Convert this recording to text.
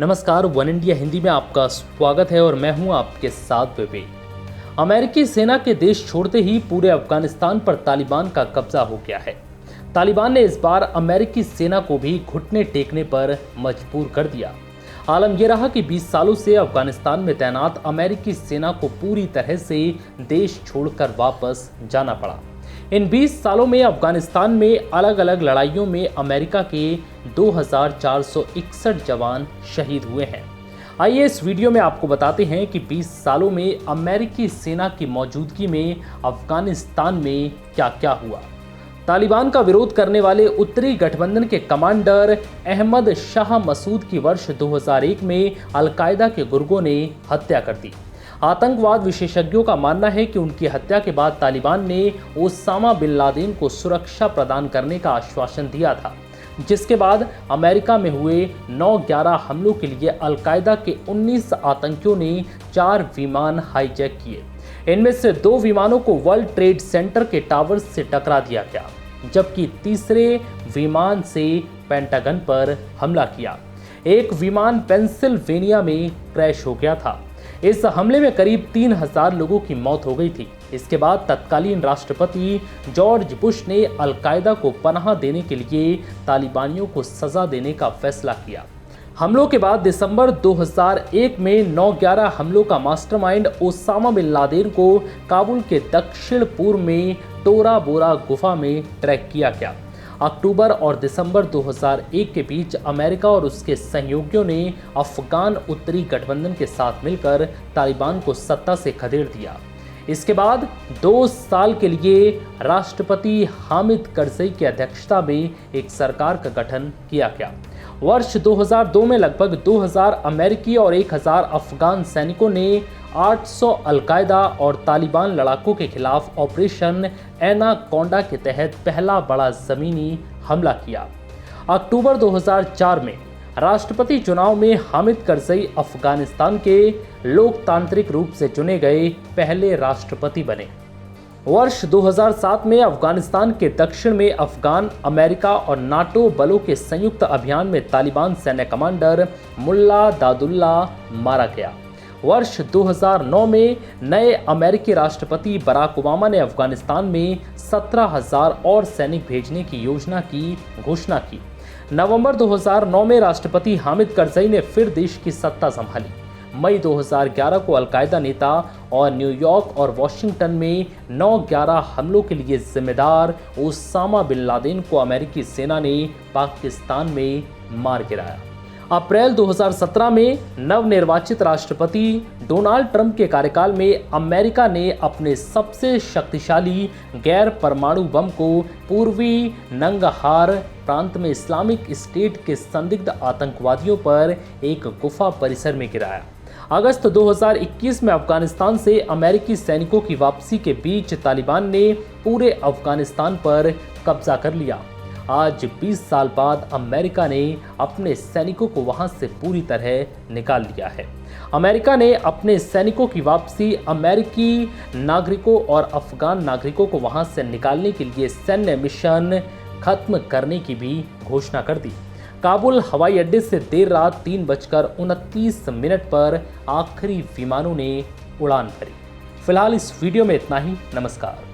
नमस्कार, one India Hindi में आपका स्वागत है और मैं हूं आपके साथ विवेक। अमेरिकी सेना के देश छोड़ते ही पूरे अफगानिस्तान पर तालिबान का कब्जा हो गया है। तालिबान ने इस बार अमेरिकी सेना को भी घुटने टेकने पर मजबूर कर दिया। आलम यह रहा कि 20 सालों से अफगानिस्तान में तैनात अमेरिकी सेना को पूरी तरह से देश छोड़कर वापस जाना पड़ा। इन 20 सालों में अफगानिस्तान में अलग अलग लड़ाइयों में अमेरिका के 2461 जवान शहीद हुए हैं। आइए इस वीडियो में आपको बताते हैं कि 20 सालों में अमेरिकी सेना की मौजूदगी में अफगानिस्तान में क्या क्या हुआ। तालिबान का विरोध करने वाले उत्तरी गठबंधन के कमांडर अहमद शाह मसूद की वर्ष 2001 में अलकायदा के गुर्गों ने हत्या कर दी। आतंकवाद विशेषज्ञों का मानना है कि उनकी हत्या के बाद तालिबान ने ओसामा बिन लादेन को सुरक्षा प्रदान करने का आश्वासन दिया था, जिसके बाद अमेरिका में हुए 9/11 हमलों के लिए अलकायदा के 19 आतंकियों ने 4 विमान हाईजैक किए। इनमें से 2 विमानों को वर्ल्ड ट्रेड सेंटर के टावर्स से टकरा दिया गया, जबकि तीसरे विमान से पेंटागन पर हमला किया। एक विमान पेंसिल्वेनिया में क्रैश हो गया था। इस हमले में करीब 3000 लोगों की मौत हो गई थी। इसके बाद तत्कालीन राष्ट्रपति जॉर्ज बुश ने अलकायदा को पनाह देने के लिए तालिबानियों को सजा देने का फैसला किया। हमलों के बाद दिसंबर 2001 में 9/11 हमलों का मास्टरमाइंड ओसामा बिन लादेन को काबुल के दक्षिण पूर्व में टोरा बोरा गुफा में ट्रैक किया गया। अक्टूबर और दिसंबर 2001 के बीच अमेरिका और उसके सहयोगियों ने अफगान उत्तरी गठबंधन के साथ मिलकर तालिबान को सत्ता से खदेड़ दिया। इसके बाद 2 साल के लिए राष्ट्रपति हामिद करज़ई की अध्यक्षता में एक सरकार का गठन किया गया। वर्ष 2002 में लगभग 2000 अमेरिकी और 1000 अफगान सैनिकों ने 800 अलकायदा और तालिबान लड़ाकों के खिलाफ ऑपरेशन एनाकोंडा के तहत पहला बड़ा जमीनी हमला किया। अक्टूबर 2004 में राष्ट्रपति चुनाव में हामिद करज़ई अफगानिस्तान के लोकतांत्रिक रूप से चुने गए पहले राष्ट्रपति बने। वर्ष 2007 में अफगानिस्तान के दक्षिण में अफगान, अमेरिका और नाटो बलों के संयुक्त अभियान में तालिबान सैन्य कमांडर मुल्ला दादुल्ला मारा गया। वर्ष 2009 में नए अमेरिकी राष्ट्रपति बराक ओबामा ने अफगानिस्तान में 17,000 और सैनिक भेजने की योजना की घोषणा की। नवंबर 2009 में राष्ट्रपति हामिद करज़ई ने फिर देश की सत्ता संभाली। मई 2011 को अलकायदा नेता और न्यूयॉर्क और वॉशिंगटन में 9/11 हमलों के लिए जिम्मेदार ओसामा बिन लादेन को अमेरिकी सेना ने पाकिस्तान में मार गिराया। अप्रैल 2017 में नवनिर्वाचित राष्ट्रपति डोनाल्ड ट्रंप के कार्यकाल में अमेरिका ने अपने सबसे शक्तिशाली गैर परमाणु बम को पूर्वी नंगहार प्रांत में इस्लामिक स्टेट के संदिग्ध आतंकवादियों पर एक गुफा परिसर में गिराया। अगस्त 2021 में अफगानिस्तान से अमेरिकी सैनिकों की वापसी के बीच तालिबान ने पूरे अफगानिस्तान पर कब्जा कर लिया। आज 20 साल बाद अमेरिका ने अपने सैनिकों को वहां से पूरी तरह निकाल लिया है। अमेरिका ने अपने सैनिकों की वापसी, अमेरिकी नागरिकों और अफगान नागरिकों को वहां से निकालने के लिए सैन्य मिशन खत्म करने की भी घोषणा कर दी। काबुल हवाई अड्डे से देर रात 3:29 पर आखिरी विमानों ने उड़ान भरी। फिलहाल इस वीडियो में इतना ही। नमस्कार।